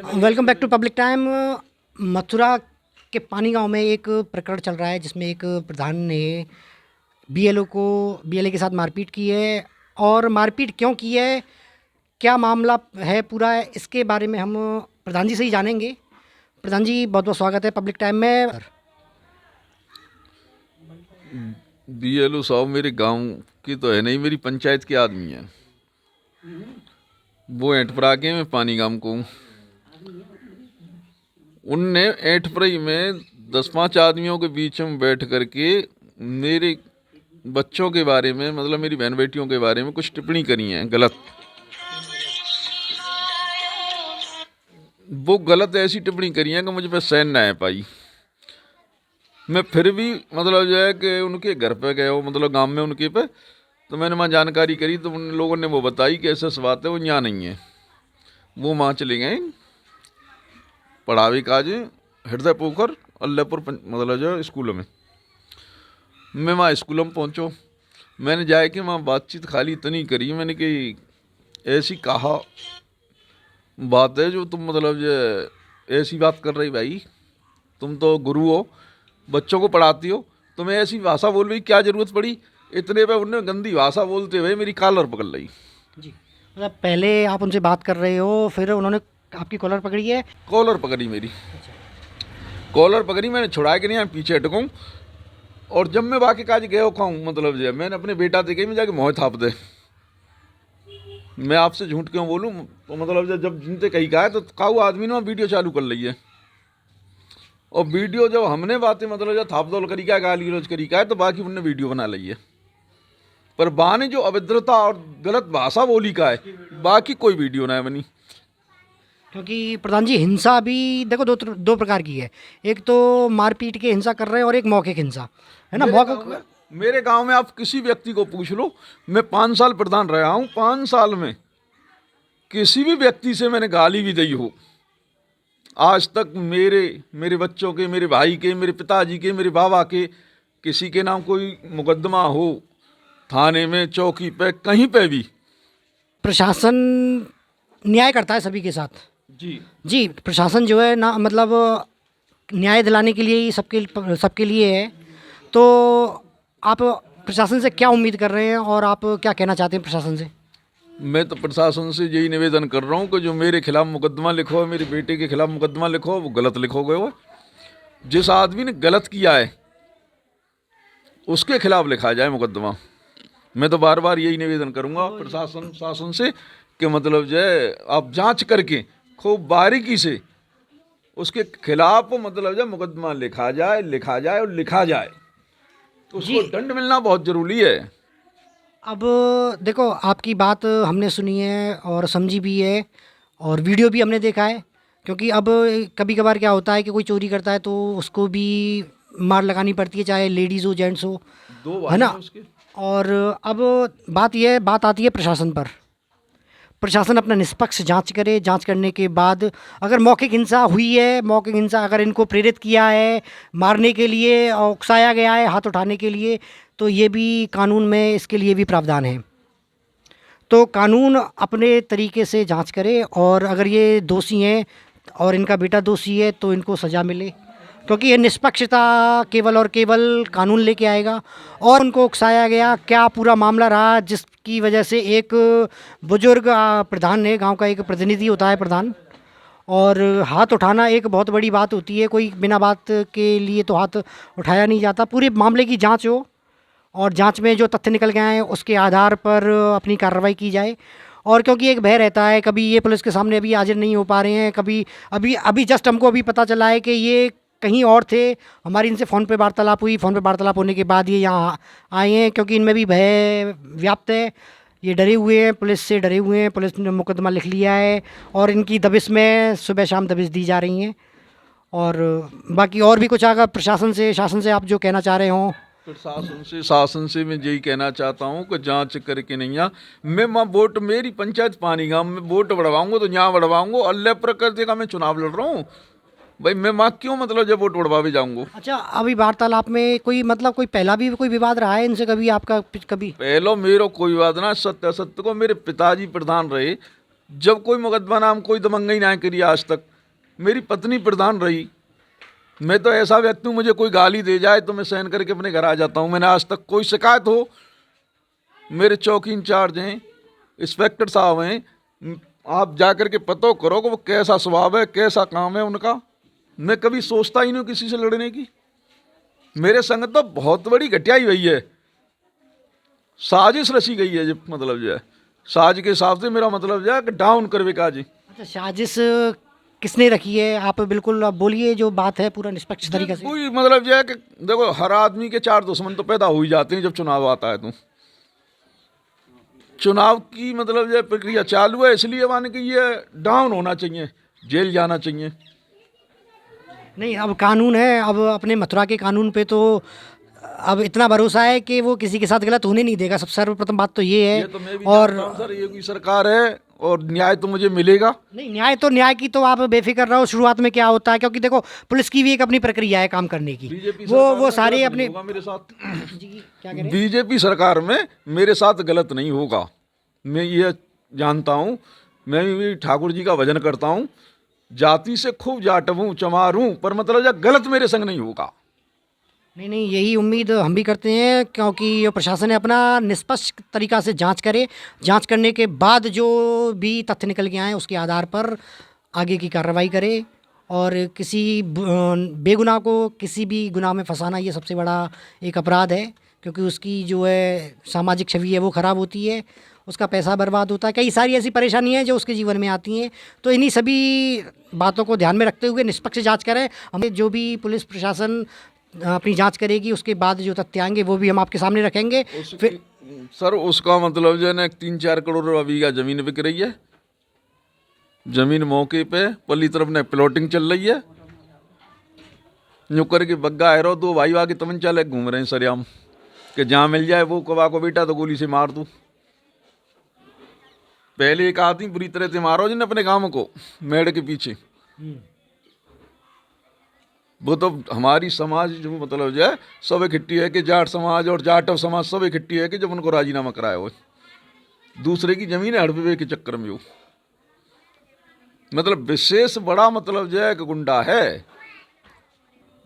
Welcome back to public time. Mathura के पानी गांव में एक प्रकरण चल रहा है जिसमें एक प्रधान ने बीएलए के साथ मारपीट की है। और मारपीट क्यों की है, क्या मामला है पूरा, इसके बारे में हम प्रधान जी से ही जानेंगे। प्रधान जी, बहुत बहुत स्वागत है पब्लिक टाइम में। बीएलओ साहब मेरे गांव की तो है नहीं, मेरी पंचायत के आदमी है। वो एंटपरा के मैं पानी गांव को हूँ। उनने एंटपराई में 10-5 आदमियों के बीच में बैठ करके मेरे बच्चों के बारे में, मतलब मेरी बहन बेटियों के बारे में कुछ टिप्पणी करी है गलत। वो गलत ऐसी टिप्पणी करी है कि मुझ पे सहन ना है पाई। मैं फिर भी मतलब जो है कि उनके घर पे गया हो, मतलब गांव में उनके पे, तो मैंने वहाँ जानकारी करी तो उन लोगों ने वो बताई कि ऐसा बात है, वो यहाँ नहीं है। वो वहाँ चले गए पढ़ावे काज हृदय पोखर अल्लाहपुर मतलब जो स्कूलों में। मैं वहाँ स्कूलों में पहुँचो, मैंने जाए कि वहाँ बातचीत खाली इतनी करी, मैंने कि ऐसी कहा बात है जो तुम मतलब जो ऐसी बात कर रही भाई, तुम तो गुरु हो, बच्चों को पढ़ाती हो, तुम्हें ऐसी भाषा बोल रही क्या ज़रूरत पड़ी। इतने पे उन्होंने गंदी भाषा बोलते हुए मेरी कॉलर पकड़ ली। जी, मतलब पहले आप उनसे बात कर रहे हो, फिर उन्होंने आपकी कॉलर पकड़ी है। कॉलर पकड़ी मेरी, कॉलर पकड़ी, मैंने छुड़ाया कि नहीं मैं पीछे हटकूँ। और जब मैं बाकी काज गए खाऊँ, मतलब जो मैंने अपने बेटा देखे में जाके मोह थाप दे। मैं आपसे झूठ क्यों बोलूँ, तो मतलब जब जिनसे कही का है तो काऊ आदमी ने वीडियो चालू कर ली है। और वीडियो जब हमने बातें मतलब जब थापदौल करी का, गाली गलौज करी का है, तो बाकी उनने वीडियो बना ली है। पर बा ने जो अभद्रता और गलत भाषा बोली का है, बाकी कोई वीडियो ना बनी। क्योंकि प्रधान जी, हिंसा भी देखो दो प्रकार की है। एक तो मारपीट के हिंसा कर रहे हैं और एक मौखिक हिंसा है ना। मेरे गांव में आप किसी व्यक्ति को पूछ लो, मैं 5 साल प्रधान रहा हूँ, 5 साल में किसी भी व्यक्ति से मैंने गाली भी दी हो आज तक, मेरे बच्चों के, मेरे भाई के, मेरे पिताजी के, मेरे बाबा के, किसी के नाम कोई मुकदमा हो थाने में, चौकी पे, कहीं पे भी। प्रशासन न्याय करता है सभी के साथ। जी जी, प्रशासन जो है ना, मतलब न्याय दिलाने के लिए ही सबके सबके लिए है। तो आप प्रशासन से क्या उम्मीद कर रहे हैं और आप क्या कहना चाहते हैं प्रशासन से? मैं तो प्रशासन से यही निवेदन कर रहा हूँ कि जो मेरे खिलाफ मुकदमा लिखो है, मेरे बेटे के खिलाफ मुकदमा लिखो, वो गलत लिखोगे। हो जिस आदमी ने गलत किया है उसके खिलाफ लिखा जाए मुकदमा। मैं तो बार बार यही निवेदन करूँगा प्रशासन शासन से कि मतलब जो है आप जांच करके खूब बारीकी से उसके खिलाफ मतलब जो मुकदमा लिखा जाए और लिखा जाए, तो उसको दंड मिलना बहुत ज़रूरी है। अब देखो, आपकी बात हमने सुनी है और समझी भी है, और वीडियो भी हमने देखा है। क्योंकि अब कभी कभार क्या होता है कि कोई चोरी करता है तो उसको भी मार लगानी पड़ती है, चाहे लेडीज़ हो जेंट्स हो, दो है भाई ना। हैं उसके। और अब बात आती है प्रशासन पर। प्रशासन अपना निष्पक्ष जांच करे, जांच करने के बाद अगर मौखिक हिंसा हुई है, मौखिक हिंसा अगर इनको प्रेरित किया है मारने के लिए और उकसाया गया है हाथ उठाने के लिए, तो ये भी कानून में इसके लिए भी प्रावधान है। तो कानून अपने तरीके से जांच करे, और अगर ये दोषी हैं और इनका बेटा दोषी है तो इनको सज़ा मिले। क्योंकि ये निष्पक्षता केवल और केवल कानून लेके आएगा। और उनको उकसाया गया, क्या पूरा मामला रहा जिसकी वजह से एक बुजुर्ग प्रधान ने, गांव का एक प्रतिनिधि होता है प्रधान, और हाथ उठाना एक बहुत बड़ी बात होती है। कोई बिना बात के लिए तो हाथ उठाया नहीं जाता। पूरे मामले की जांच हो और जांच में जो तथ्य निकल के आए उसके आधार पर अपनी कार्रवाई की जाए। और क्योंकि एक भय रहता है, कभी ये पुलिस के सामने अभी हाजिर नहीं हो पा रहे हैं, कभी अभी अभी जस्ट हमको अभी पता चला है कि ये कहीं और थे। हमारी इनसे फ़ोन पे वार्तालाप हुई, फ़ोन पे वार्तालाप होने के बाद ये यहाँ आए हैं, क्योंकि इनमें भी भय व्याप्त है। ये डरे हुए हैं, पुलिस से डरे हुए हैं। पुलिस ने मुकदमा लिख लिया है और इनकी दबिश में सुबह शाम दबिश दी जा रही हैं। और बाकी और भी कुछ अगर प्रशासन से, शासन से आप जो कहना चाह रहे हों। प्रशासन से शासन से मैं यही कहना चाहता हूँ कि जांच करके नहीं आ, मैं वहाँ वोट, मेरी पंचायत पानी गांव में वोट बढ़वाऊंगा तो यहाँ बढ़वाऊंगा। अल्लाह प्रकृति का मैं चुनाव लड़ रहा हूँ भाई, मैं वहाँ क्यों मतलब जब वोट बढ़वा भी जाऊँगा। अच्छा, अभी वार्तालाप में कोई मतलब कोई पहला भी कोई विवाद रहा है इनसे कभी आपका? कभी पहलो मेरो कोई बात ना, सत्य असत्य को मेरे पिताजी प्रधान रहे, जब कोई मुकदमा नाम कोई दमंगई ना करी आज तक। मेरी पत्नी प्रधान रही। मैं तो ऐसा व्यक्ति हूँ, मुझे कोई गाली दे जाए तो मैं सहन करके अपने घर आ जाता हूँ। मैंने आज तक कोई शिकायत हो, मेरे चौकी इंचार्ज हैं, इंस्पेक्टर साहब हैं, आप जा कर के पता करो कि वो कैसा स्वभाव है, कैसा काम है उनका। मैं कभी सोचता ही नहीं किसी से लड़ने की। मेरे संग तो बहुत बड़ी घटियाई हुई है, साजिश रची गई है जी, मतलब जो है साज के हिसाब से मेरा मतलब जो है कि डाउन करवे का जी। अच्छा, साजिश किसने रखी है? आप बिल्कुल अब बोलिए जो बात है पूरा निष्पक्ष तरीके से। कोई मतलब जो है कि देखो, हर आदमी के चार दुश्मन तो पैदा हो ही जाते हैं जब चुनाव आता है। तो चुनाव की मतलब जो है प्रक्रिया चालू है, इसलिए माने कि ये डाउन होना चाहिए, जेल जाना चाहिए। नहीं, अब कानून है, अब अपने मथुरा के कानून पे तो अब इतना भरोसा है कि वो किसी के साथ गलत होने नहीं देगा। सब सर्वप्रथम बात तो ये है। ये तो मैं भी और जानता हूं सर, ये की सरकार है और न्याय तो मुझे मिलेगा। नहीं, न्याय की तो आप बेफिक्र रहो। शुरुआत में क्या होता है, क्योंकि देखो पुलिस की भी एक अपनी प्रक्रिया है काम करने की। बीजेपी वो सारे अपने मेरे साथ जी क्या कह रहे हैं? बीजेपी सरकार में मेरे साथ गलत नहीं होगा, मैं ये जानता हूँ। मैं भी ठाकुर जी का भजन करता हूँ, जाति से खूब जाटवूँ चमारूँ, पर मतलब ये गलत मेरे संग नहीं होगा। नहीं, यही उम्मीद हम भी करते हैं, क्योंकि ये प्रशासन ने अपना निष्पक्ष तरीक़ा से जांच करे। जांच करने के बाद जो भी तथ्य निकल के आए उसके आधार पर आगे की कार्रवाई करे। और किसी बेगुनाह को किसी भी गुनाह में फंसाना ये सबसे बड़ा एक अपराध है, क्योंकि उसकी जो है सामाजिक छवि है वो ख़राब होती है, उसका पैसा बर्बाद होता है, कई सारी ऐसी परेशानियाँ हैं जो उसके जीवन में आती हैं। तो इन्हीं सभी बातों को ध्यान में रखते हुए निष्पक्ष जांच करें। हमें जो भी पुलिस प्रशासन अपनी जांच करेगी उसके बाद जो तथ्य आएंगे वो भी हम आपके सामने रखेंगे। फिर सर उसका मतलब जो है ना 3-4 करोड़ रुपये बीघा जमीन बिक रही है। जमीन मौके पे पल्ली तरफ ने प्लॉटिंग चल रही है। यूँ करके बग्गा है, 2 भाई आगे तमंचा ले घूम रहे हैं सरेआम कि जहाँ मिल जाए वो कबा को बेटा तो गोली से मार दूँ। पहले एक आदमी बुरी तरह से मारो जिन्हें अपने गाँव को मेड़ के पीछे। वो तो हमारी समाज जो मतलब जो है सब इकट्ठी है कि जाट समाज और जाटव समाज सब इकट्ठी है कि जब उनको राजीनामा कराया हो, दूसरे की जमीन हड़पवे के चक्कर में हो, मतलब विशेष बड़ा मतलब जो है कि गुंडा है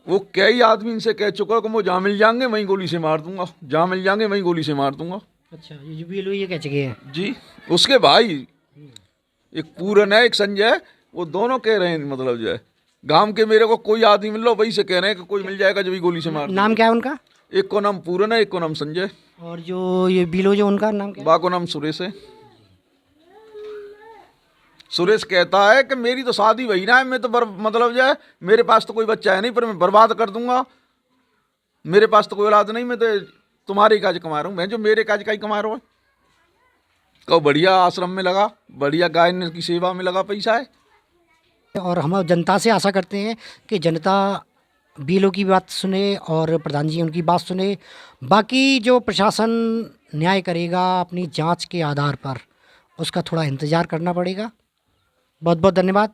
वो। कई आदमी इनसे कह चुका कि वो जहाँ मिल जाएंगे वहीं गोली से मार दूंगा, जहाँ मिल जाएंगे वहीं गोली से मार दूंगा। अच्छा, ये कह चुके हैं जी। उसके भाई एक पूरन है, एक संजय, वो दोनों कह रहे हैं मतलब जो है गांव के मेरे को कोई आदमी मिल लो वही से कह रहे हैं कि कोई मिल जाएगा जो भी गोली से मार। नाम क्या है उनका? एक को नाम पूरन है, एक को नाम संजय, और जो ये बिलो जो उनका नाम क्या है? बा को नाम सुरेश है। सुरेश कहता है कि मेरी तो शादी वही ना है, मैं तो मतलब जो है मेरे पास तो कोई बच्चा है नहीं, पर मैं बर्बाद कर दूंगा, मेरे पास तो कोई औलाद नहीं, मैं तो तुम्हारे काज कमा रहा हूँ। मैं जो मेरे काज का ही कमा रहा हूँ, कहो बढ़िया आश्रम में लगा, बढ़िया गाय की सेवा में लगा पैसा है। और हम जनता से आशा करते हैं कि जनता बीएलओ की बात सुने और प्रधान जी उनकी बात सुने। बाकी जो प्रशासन न्याय करेगा अपनी जांच के आधार पर, उसका थोड़ा इंतज़ार करना पड़ेगा। बहुत बहुत धन्यवाद।